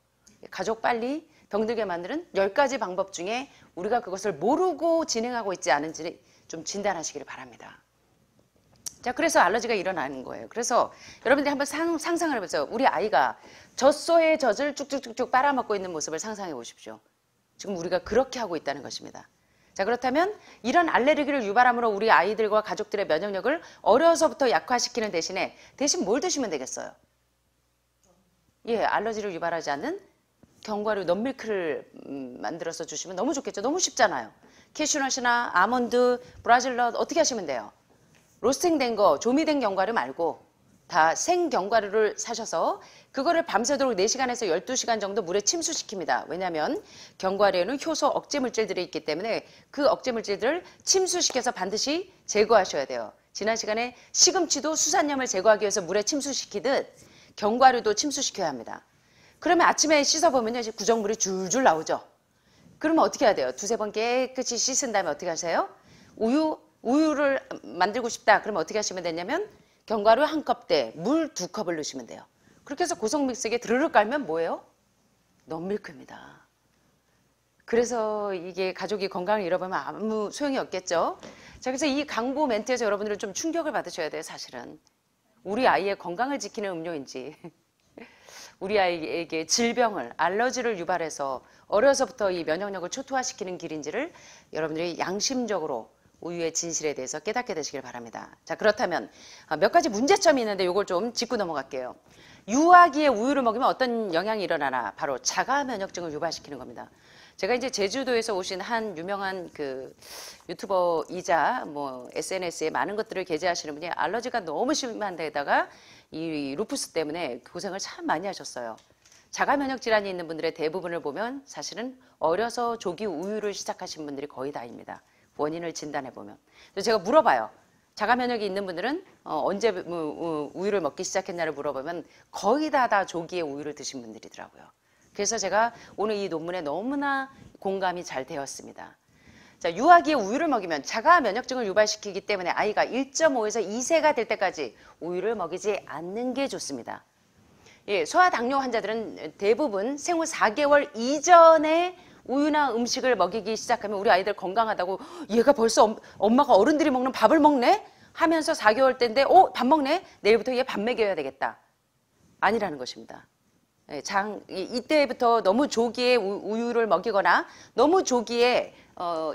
가족 빨리 병들게 만드는 10가지 방법 중에 우리가 그것을 모르고 진행하고 있지 않은지 좀 진단하시기를 바랍니다. 자, 그래서 알러지가 일어나는 거예요. 그래서 여러분들이 한번 상상을 해보세요. 우리 아이가 젖소의 젖을 쭉쭉쭉쭉 빨아먹고 있는 모습을 상상해 보십시오. 지금 우리가 그렇게 하고 있다는 것입니다. 자, 그렇다면 이런 알레르기를 유발함으로 우리 아이들과 가족들의 면역력을 어려서부터 약화시키는 대신 뭘 드시면 되겠어요? 예, 알러지를 유발하지 않는 견과류 넘밀크를 만들어서 주시면 너무 좋겠죠. 너무 쉽잖아요. 캐슈넛이나 아몬드, 브라질넛 어떻게 하시면 돼요? 로스팅된 거, 조미된 견과류 말고 다 생 견과류를 사셔서 그거를 밤새도록 4시간에서 12시간 정도 물에 침수시킵니다. 왜냐하면 견과류에는 효소 억제 물질들이 있기 때문에 그 억제 물질들을 침수시켜서 반드시 제거하셔야 돼요. 지난 시간에 시금치도 수산염을 제거하기 위해서 물에 침수시키듯 견과류도 침수시켜야 합니다. 그러면 아침에 씻어보면 이제 구정물이 줄줄 나오죠. 그러면 어떻게 해야 돼요? 두세 번 깨끗이 씻은 다음에 어떻게 하세요? 우유를 만들고 싶다. 그러면 어떻게 하시면 되냐면 견과류 1컵대, 물 2컵을 넣으시면 돼요. 그렇게 해서 고성 믹서기에 드르륵 깔면 뭐예요? 넘밀크입니다. 그래서 이게 가족이 건강을 잃어버리면 아무 소용이 없겠죠. 자, 그래서 이 광고 멘트에서 여러분들은 좀 충격을 받으셔야 돼요, 사실은. 우리 아이의 건강을 지키는 음료인지 우리 아이에게 질병을, 알러지를 유발해서 어려서부터 이 면역력을 초토화시키는 길인지를 여러분들이 양심적으로 우유의 진실에 대해서 깨닫게 되시길 바랍니다. 자, 그렇다면 몇 가지 문제점이 있는데 이걸 좀 짚고 넘어갈게요. 유아기에 우유를 먹으면 어떤 영향이 일어나나? 바로 자가 면역증을 유발시키는 겁니다. 제가 이제 제주도에서 오신 한 유명한 그 유튜버이자 뭐 SNS에 많은 것들을 게재하시는 분이 알러지가 너무 심한 데다가 이 루푸스 때문에 고생을 참 많이 하셨어요. 자가 면역 질환이 있는 분들의 대부분을 보면 사실은 어려서 조기 우유를 시작하신 분들이 거의 다입니다. 원인을 진단해보면. 그래서 제가 물어봐요. 자가 면역이 있는 분들은 언제 우유를 먹기 시작했냐를 물어보면 거의 다 조기에 우유를 드신 분들이더라고요. 그래서 제가 오늘 이 논문에 너무나 공감이 잘 되었습니다. 자, 유아기에 우유를 먹이면 자가 면역증을 유발시키기 때문에 아이가 1.5에서 2세가 될 때까지 우유를 먹이지 않는 게 좋습니다. 예, 소아당뇨 환자들은 대부분 생후 4개월 이전에 우유나 음식을 먹이기 시작하면 우리 아이들 건강하다고 얘가 벌써 엄마가 어른들이 먹는 밥을 먹네? 하면서 4개월 때인데 밥 먹네? 내일부터 얘 밥 먹여야 되겠다. 아니라는 것입니다. 예, 이때부터 너무 조기에 우유를 먹이거나 너무 조기에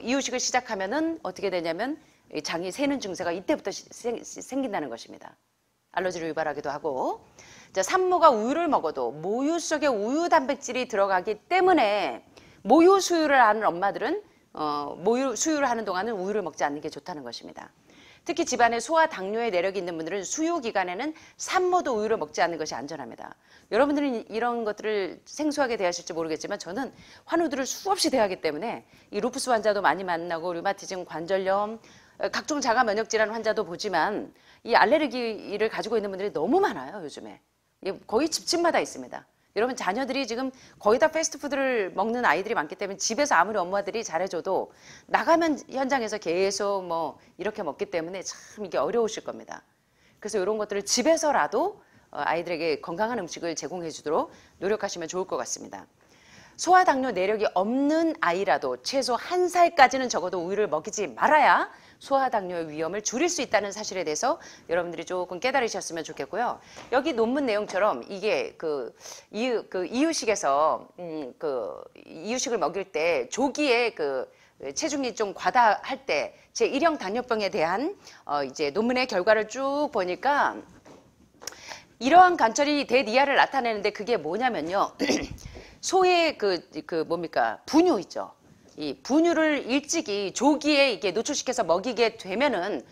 이유식을 시작하면은 어떻게 되냐면 장이 새는 증세가 이때부터 생긴다는 것입니다. 알러지를 유발하기도 하고. 자, 산모가 우유를 먹어도 모유 속에 우유 단백질이 들어가기 때문에 모유 수유를 하는 엄마들은 모유 수유를 하는 동안은 우유를 먹지 않는 게 좋다는 것입니다. 특히 집안에 소아 당뇨의 내력이 있는 분들은 수유 기간에는 산모도 우유를 먹지 않는 것이 안전합니다. 여러분들은 이런 것들을 생소하게 대하실지 모르겠지만 저는 환우들을 수없이 대하기 때문에 이 루푸스 환자도 많이 만나고 류마티즘, 관절염, 각종 자가 면역 질환 환자도 보지만 이 알레르기를 가지고 있는 분들이 너무 많아요, 요즘에. 거의 집집마다 있습니다. 여러분 자녀들이 지금 거의 다 패스트푸드를 먹는 아이들이 많기 때문에 집에서 아무리 엄마들이 잘해줘도 나가면 현장에서 계속 뭐 이렇게 먹기 때문에 참 이게 어려우실 겁니다. 그래서 이런 것들을 집에서라도 아이들에게 건강한 음식을 제공해 주도록 노력하시면 좋을 것 같습니다. 소아당뇨 내력이 없는 아이라도 최소 1살까지는 적어도 우유를 먹이지 말아야 소아당뇨의 위험을 줄일 수 있다는 사실에 대해서 여러분들이 조금 깨달으셨으면 좋겠고요. 여기 논문 내용처럼 이게 이유식에서 이유식을 먹일 때 조기에 체중이 좀 과다할 때 제1형 당뇨병에 대한 이제 논문의 결과를 쭉 보니까 이러한 관절이 대니아를 나타내는데 그게 뭐냐면요. 소의 분유 있죠. 이 분유를 일찍이 조기에 이게 노출시켜서 먹이게 되면은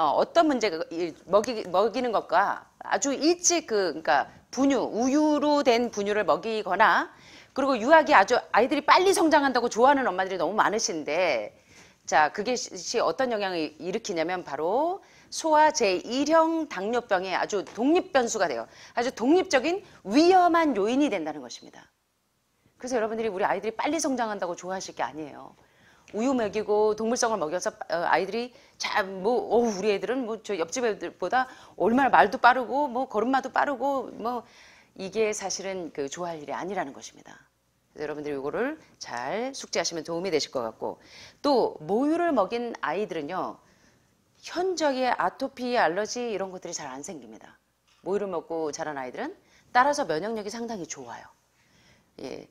어떤 문제가 먹이는 것과 아주 일찍 그러니까 우유로 된 분유를 먹이거나 그리고 유아기 아주 아이들이 빨리 성장한다고 좋아하는 엄마들이 너무 많으신데 자, 그것이 어떤 영향을 일으키냐면 바로 소아 제1형 당뇨병의 아주 독립변수가 돼요. 아주 독립적인 위험한 요인이 된다는 것입니다. 그래서 여러분들이 우리 아이들이 빨리 성장한다고 좋아하실 게 아니에요. 우유 먹이고 동물성을 먹여서 아이들이 우리 애들은 저 옆집 애들보다 얼마나 말도 빠르고 걸음마도 빠르고 이게 사실은 좋아할 일이 아니라는 것입니다. 그래서 여러분들이 이거를 잘 숙지하시면 도움이 되실 것 같고 또 모유를 먹인 아이들은요 현저하게 아토피, 알러지 이런 것들이 잘 안 생깁니다. 모유를 먹고 자란 아이들은 따라서 면역력이 상당히 좋아요. 예.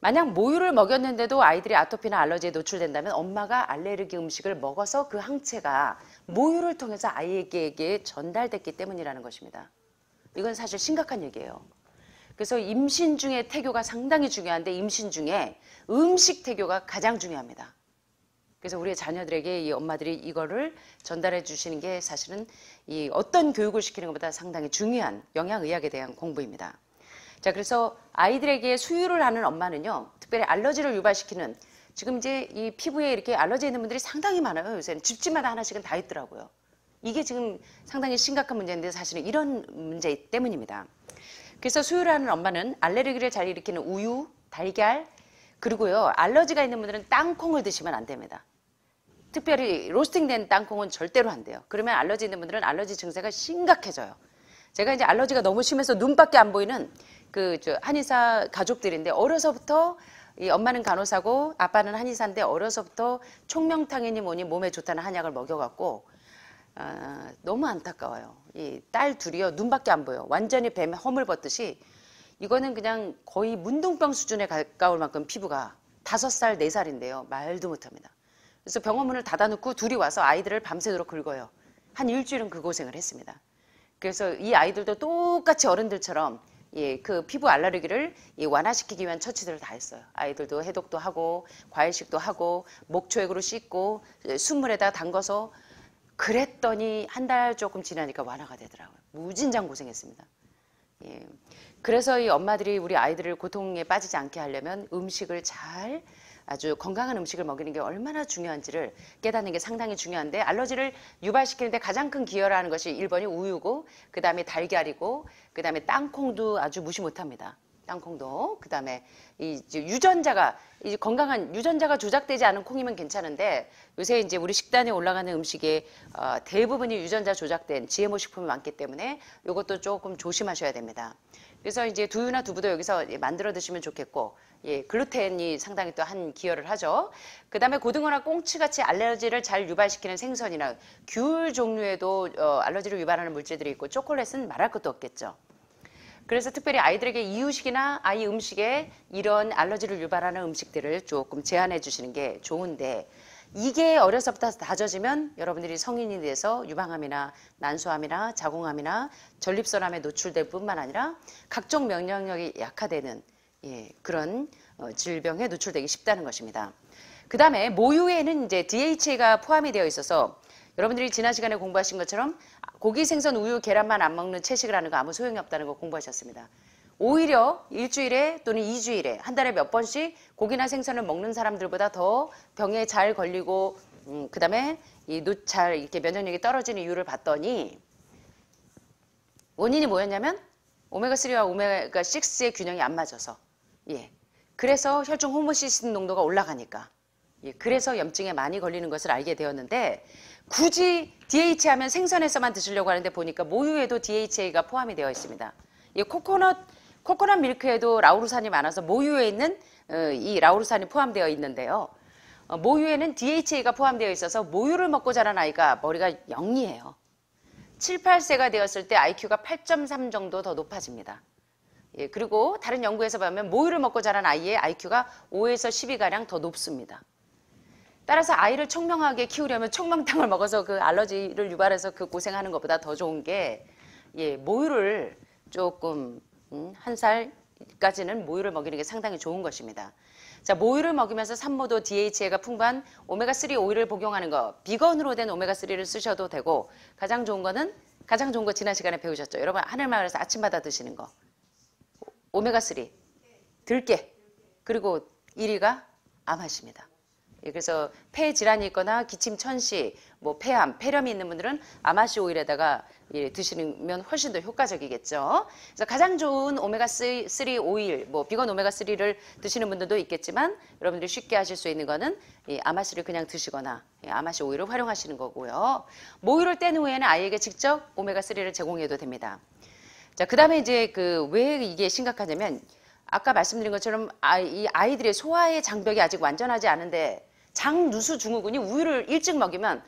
만약 모유를 먹였는데도 아이들이 아토피나 알러지에 노출된다면 엄마가 알레르기 음식을 먹어서 그 항체가 모유를 통해서 아이에게 전달됐기 때문이라는 것입니다. 이건 사실 심각한 얘기예요. 그래서 임신 중에 태교가 상당히 중요한데 임신 중에 음식 태교가 가장 중요합니다. 그래서 우리의 자녀들에게 이 엄마들이 이거를 전달해 주시는 게 사실은 이 어떤 교육을 시키는 것보다 상당히 중요한 영양의학에 대한 공부입니다. 자, 그래서 아이들에게 수유를 하는 엄마는요, 특별히 알러지를 유발시키는 지금 이제 이 피부에 이렇게 알러지 있는 분들이 상당히 많아요. 요새는 집집마다 하나씩은 다 있더라고요. 이게 지금 상당히 심각한 문제인데 사실은 이런 문제 때문입니다. 그래서 수유를 하는 엄마는 알레르기를 잘 일으키는 우유, 달걀, 그리고요, 알러지가 있는 분들은 땅콩을 드시면 안 됩니다. 특별히 로스팅된 땅콩은 절대로 안 돼요. 그러면 알러지 있는 분들은 알러지 증세가 심각해져요. 제가 이제 알러지가 너무 심해서 눈밖에 안 보이는 한의사 가족들인데 어려서부터 이 엄마는 간호사고 아빠는 한의사인데 어려서부터 총명탕이니 뭐니 몸에 좋다는 한약을 먹여갖고 너무 안타까워요. 이 딸 둘이요 눈밖에 안 보여. 완전히 뱀에 허물 벗듯이 이거는 그냥 거의 문둥병 수준에 가까울 만큼 피부가 5살, 4살인데요. 말도 못합니다. 그래서 병원 문을 닫아놓고 둘이 와서 아이들을 밤새도록 긁어요. 한 일주일은 그 고생을 했습니다. 그래서 이 아이들도 똑같이 어른들처럼 그 피부 알레르기를 완화시키기 위한 처치들을 다 했어요. 아이들도 해독도 하고 과일식도 하고 목초액으로 씻고 순물에다 담궈서 그랬더니 한 달 조금 지나니까 완화가 되더라고요. 무진장 고생했습니다. 예. 그래서 이 엄마들이 우리 아이들을 고통에 빠지지 않게 하려면 음식을 잘 아주 건강한 음식을 먹이는 게 얼마나 중요한지를 깨닫는 게 상당히 중요한데 알러지를 유발시키는데 가장 큰 기여를 하는 것이 1번이 우유고 그 다음에 달걀이고 그 다음에 땅콩도 아주 무시 못합니다. 땅콩도 그 다음에 이 유전자가 이 건강한 유전자가 조작되지 않은 콩이면 괜찮은데 요새 이제 우리 식단에 올라가는 음식에 대부분이 유전자 조작된 GMO 식품이 많기 때문에 이것도 조금 조심하셔야 됩니다. 그래서 이제 두유나 두부도 여기서 만들어 드시면 좋겠고 글루텐이 상당히 또 한 기여를 하죠. 그 다음에 고등어나 꽁치같이 알러지를 잘 유발시키는 생선이나 귤 종류에도 알러지를 유발하는 물질들이 있고 초콜릿은 말할 것도 없겠죠. 그래서 특별히 아이들에게 이유식이나 아이 음식에 이런 알러지를 유발하는 음식들을 조금 제한해 주시는 게 좋은데 이게 어려서부터 다져지면 여러분들이 성인이 돼서 유방암이나 난소암이나 자궁암이나 전립선암에 노출될 뿐만 아니라 각종 면역력이 약화되는 그런 질병에 노출되기 쉽다는 것입니다. 그 다음에 모유에는 이제 DHA가 포함이 되어 있어서 여러분들이 지난 시간에 공부하신 것처럼 고기, 생선, 우유, 계란만 안 먹는 채식을 하는 거 아무 소용이 없다는 거 공부하셨습니다. 오히려 일주일에 또는 2주일에 한 달에 몇 번씩 고기나 생선을 먹는 사람들보다 더 병에 잘 걸리고 그 다음에 잘 이렇게 면역력이 떨어지는 이유를 봤더니 원인이 뭐였냐면 오메가3와 오메가6의 균형이 안 맞아서 그래서 혈중 호모시스틴 농도가 올라가니까 그래서 염증에 많이 걸리는 것을 알게 되었는데 굳이 DHA 하면 생선에서만 드시려고 하는데 보니까 모유에도 DHA가 포함이 되어 있습니다. 코코넛 밀크에도 라우루산이 많아서 모유에 있는 이 라우루산이 포함되어 있는데요. 모유에는 DHA가 포함되어 있어서 모유를 먹고 자란 아이가 머리가 0이에요. 7, 8세가 되었을 때 IQ가 8.3 정도 더 높아집니다. 그리고 다른 연구에서 보면 모유를 먹고 자란 아이의 IQ가 5에서 10이가량 더 높습니다. 따라서 아이를 청명하게 키우려면 청명탕을 먹어서 그 알러지를 유발해서 그 고생하는 것보다 더 좋은 게 모유를 조금 1살까지는 모유를 먹이는 게 상당히 좋은 것입니다. 자, 모유를 먹이면서 산모도 DHA가 풍부한 오메가3 오일을 복용하는 거, 비건으로 된 오메가3를 쓰셔도 되고, 가장 좋은 거 지난 시간에 배우셨죠? 여러분, 하늘마을에서 아침마다 드시는 거. 오메가3, 들깨, 그리고 1위가 암하십니다. 예, 그래서 폐 질환이 있거나 기침, 천시, 뭐 폐암, 폐렴이 있는 분들은 아마시 오일에다가 드시면 훨씬 더 효과적이겠죠. 그래서 가장 좋은 오메가3 오일, 뭐 비건 오메가3를 드시는 분들도 있겠지만 여러분들이 쉽게 하실 수 있는 거는 이 아마시를 그냥 드시거나 아마시 오일을 활용하시는 거고요. 모유를 뗀 후에는 아이에게 직접 오메가3를 제공해도 됩니다. 자, 그다음에 이제 왜 이게 심각하냐면 아까 말씀드린 것처럼 이 아이들의 소화의 장벽이 아직 완전하지 않은데 장누수 증후군이 우유를 일찍 먹이면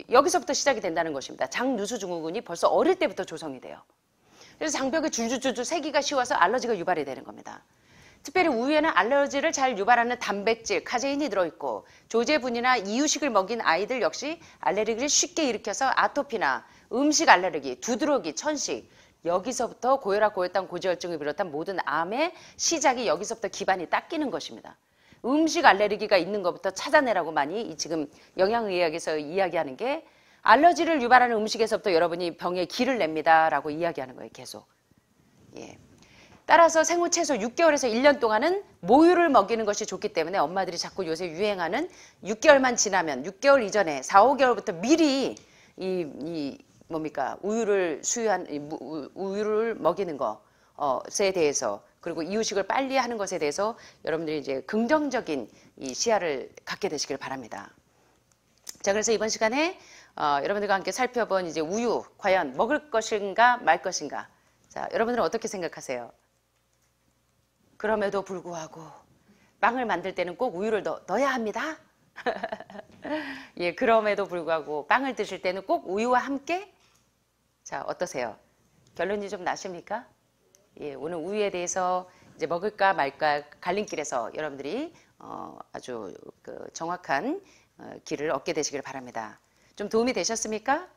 여기서부터 시작이 된다는 것입니다. 장누수 증후군이 벌써 어릴 때부터 조성이 돼요. 그래서 장벽이 줄줄줄줄 새기가 쉬워서 알러지가 유발이 되는 겁니다. 특별히 우유에는 알러지를 잘 유발하는 단백질, 카제인이 들어있고 조제분이나 이유식을 먹인 아이들 역시 알레르기를 쉽게 일으켜서 아토피나 음식 알레르기, 두드러기, 천식, 여기서부터 고혈압, 고혈당, 고지혈증을 비롯한 모든 암의 시작이 여기서부터 기반이 딱 끼는 것입니다. 음식 알레르기가 있는 것부터 찾아내라고 많이 지금 영양의학에서 이야기하는 게 알러지를 유발하는 음식에서부터 여러분이 병에 기를 냅니다라고 이야기하는 거예요. 계속. 예. 따라서 생후 최소 6개월에서 1년 동안은 모유를 먹이는 것이 좋기 때문에 엄마들이 자꾸 요새 유행하는 6개월만 지나면 6개월 이전에 4, 5개월부터 미리 우유를 우유를 먹이는 것에 대해서 그리고 이유식을 빨리 하는 것에 대해서 여러분들이 이제 긍정적인 이 시야를 갖게 되시길 바랍니다. 자, 그래서 이번 시간에 여러분들과 함께 살펴본 이제 우유 과연 먹을 것인가 말 것인가. 자, 여러분들은 어떻게 생각하세요? 그럼에도 불구하고 빵을 만들 때는 꼭 우유를 넣어야 합니다. 예, 그럼에도 불구하고 빵을 드실 때는 꼭 우유와 함께. 자, 어떠세요? 결론이 좀 나십니까? 예, 오늘 우유에 대해서 이제 먹을까 말까 갈림길에서 여러분들이 아주 정확한 길을 얻게 되시길 바랍니다. 좀 도움이 되셨습니까?